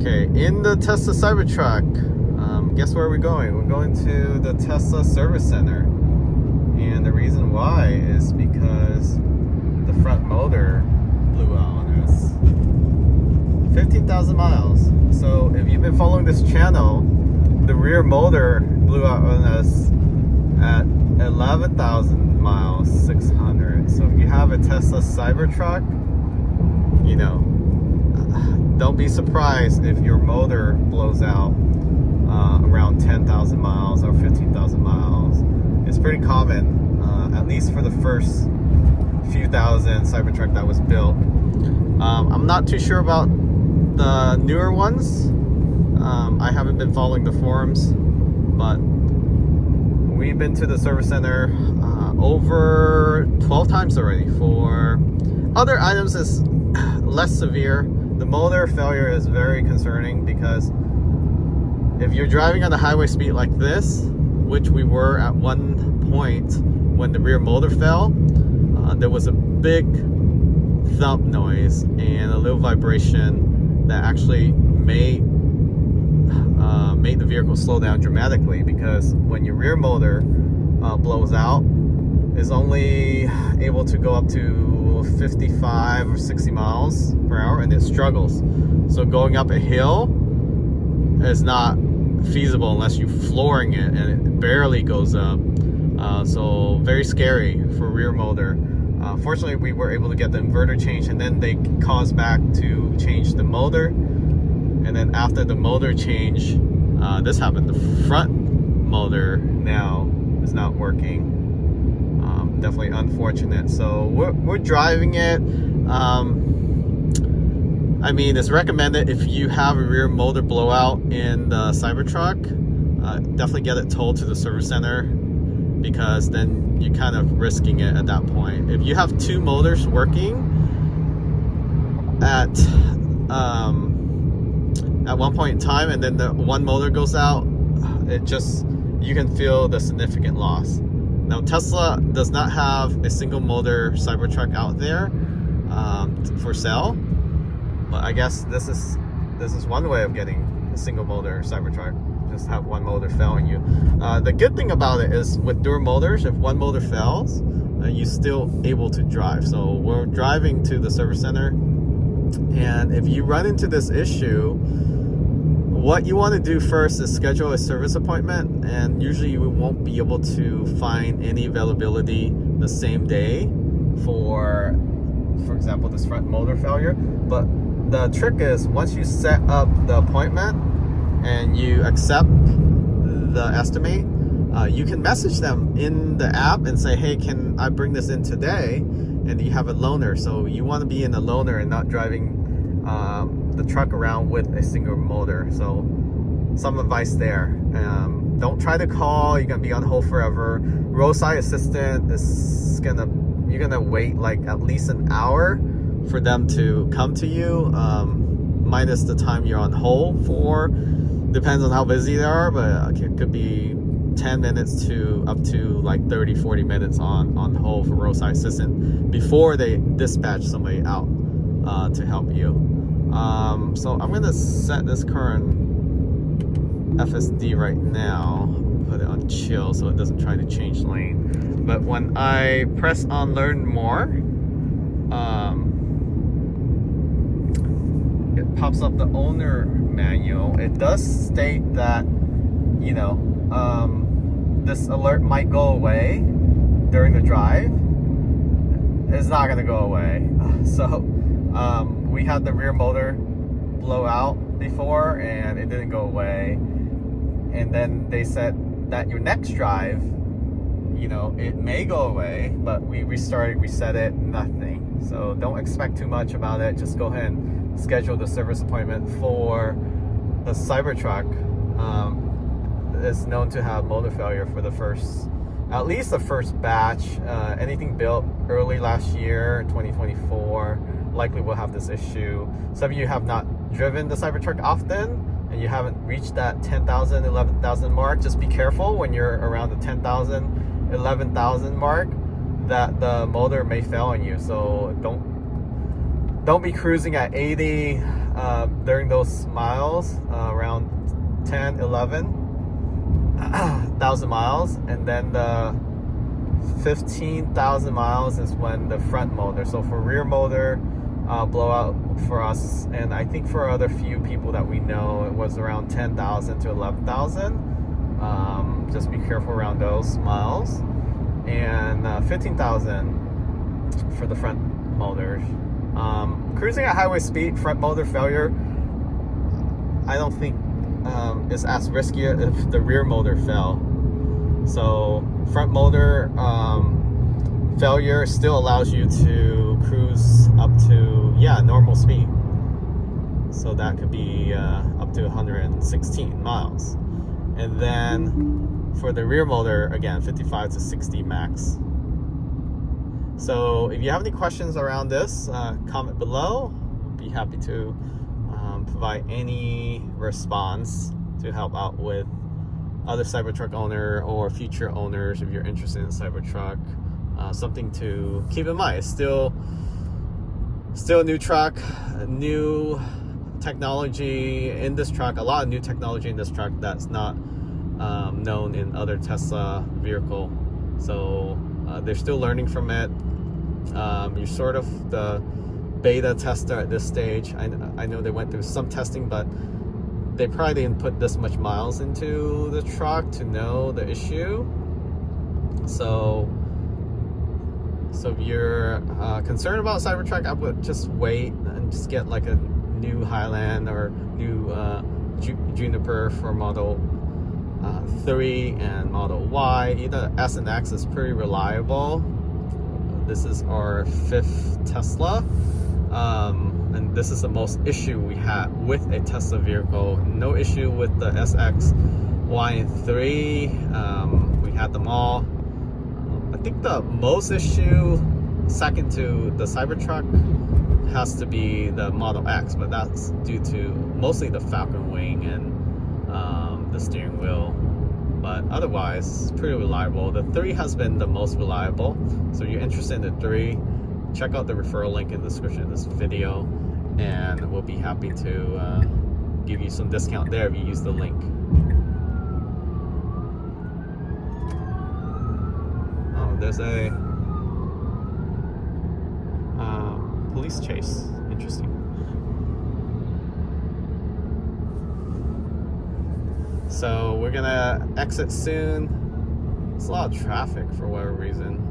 Okay, in the Tesla Cybertruck, guess where we're going? We're going to the Tesla service center. And the reason why is because the front motor blew out on us. 15,000 miles. So if you've been following this channel, the rear motor blew out on us at 11,000 miles, 600. So if you have a Tesla Cybertruck, you know, don't be surprised if your motor blows out around 10,000 miles or 15,000 miles. It's pretty common, at least for the first few thousand Cybertruck that was built. I'm not too sure about the newer ones. I haven't been following the forums, but we've been to the service center over 12 times already. For other items, is less severe. The motor failure is very concerning because if you're driving on a highway speed like this, which we were at one point when the rear motor fell, there was a big thump noise and a little vibration that actually made the vehicle slow down dramatically, because when your rear motor blows out, is only able to go up to 55 or 60 miles per hour, and it struggles. So going up a hill is not feasible unless you're flooring it, and it barely goes up. So very scary for rear motor. Fortunately, we were able to get the inverter changed, and then they caused back to change the motor. And then after the motor change, this happened. The front motor now is not working. Definitely unfortunate. So we're driving it. I mean, it's recommended if you have a rear motor blowout in the Cybertruck, definitely get it towed to the service center, because then you're kind of risking it at that point. If you have two motors working at one point in time, and then the one motor goes out, you can feel the significant loss. Now, Tesla does not have a single motor Cybertruck out there for sale, but I guess this is one way of getting a single motor Cybertruck. Just have one motor failing you. The good thing about it is with dual motors, if one motor fails, you're still able to drive. So we're driving to the service center, and if you run into this issue, what you want to do first is schedule a service appointment, and usually you won't be able to find any availability the same day for example, this front motor failure. But the trick is, once you set up the appointment and you accept the estimate, you can message them in the app and say, hey, can I bring this in today? And you have a loaner. So you want to be in a loaner and not driving the truck around with a single motor. So some advice there. Don't try to call. You're gonna be on hold forever. Roadside assistant is you're gonna wait like at least an hour for them to come to you, minus the time you're on hold for. Depends on how busy they are, but it could be 10 minutes to up to like 30-40 minutes on hold for roadside assistant before they dispatch somebody out to help you. So I'm gonna set this current FSD right now, put it on chill so it doesn't try to change lane. But when I press on learn more, it pops up the owner manual. It does state that, you know, this alert might go away during the drive. It's not gonna go away. So we had the rear motor blow out before and it didn't go away, and then they said that your next drive, you know, it may go away, but we reset it, nothing. So don't expect too much about it. Just go ahead and schedule the service appointment for the Cybertruck. It's known to have motor failure for at least the first batch. Anything built early last year, 2024, likely will have this issue. Some of you have not driven the Cybertruck often, and you haven't reached that 10,000, 11,000 mark. Just be careful when you're around the 10,000, 11,000 mark, that the motor may fail on you. So don't be cruising at 80 during those miles, around 10, 11,000 miles, and then the 15,000 miles is when the front motor. So for rear motor blowout for us, and I think for other few people that we know, it was around 10,000 to 11,000. Just be careful around those miles. And 15,000 for the front motors. Cruising at highway speed, front motor failure, I don't think is as risky if the rear motor fell. So front motor failure still allows you to cruise up to normal speed. So that could be up to 116 miles. And then for the rear motor, again, 55 to 60 max. So if you have any questions around this, comment below. I'll be happy to provide any response to help out with other Cybertruck owner or future owners if you're interested in Cybertruck. Something to keep in mind. It's still a new truck, new technology in this truck, a lot of new technology in this truck that's not known in other Tesla vehicle. So they're still learning from it. You're sort of the beta tester at this stage. I know they went through some testing, but they probably didn't put this much miles into the truck to know the issue. So if you're concerned about Cybertruck, I would just wait and just get like a new Highland or new Juniper for Model 3 and Model Y. Either S and X is pretty reliable. This is our 5th Tesla. And this is the most issue we had with a Tesla vehicle. No issue with the SX, Y, and 3. We had them all. I think the most issue, second to the Cybertruck, has to be the Model X, but that's due to mostly the Falcon wing and the steering wheel. But otherwise, it's pretty reliable. The 3 has been the most reliable. So if you're interested in the 3, check out the referral link in the description of this video, and we'll be happy to give you some discount there if you use the link. Oh, there's a police chase. Interesting. So we're gonna exit soon. There's a lot of traffic for whatever reason.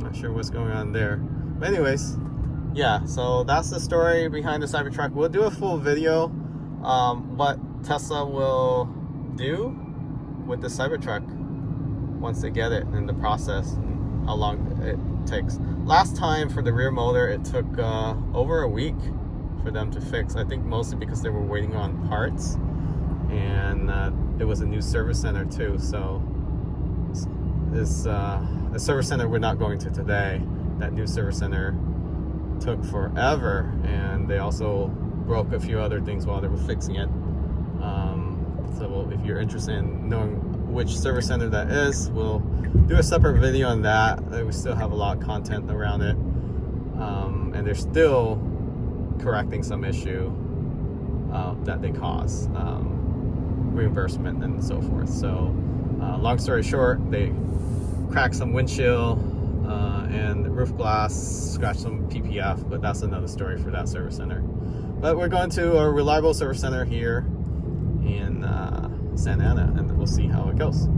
Not sure what's going on there. But anyways, yeah, so that's the story behind the Cybertruck. We'll do a full video what Tesla will do with the Cybertruck once they get it in the process and how long it takes. Last time for the rear motor, it took over a week for them to fix. I think mostly because they were waiting on parts, and it was a new service center too. So this a service center we're not going to today, that new service center took forever, and they also broke a few other things while they were fixing it. So if you're interested in knowing which service center that is, we'll do a separate video on that. We still have a lot of content around it, and they're still correcting some issue that they caused, reimbursement and so forth. So long story short, they cracked some windshield and roof glass, scratched some PPF, but that's another story for that service center. But we're going to a reliable service center here in Santa Ana, and we'll see how it goes.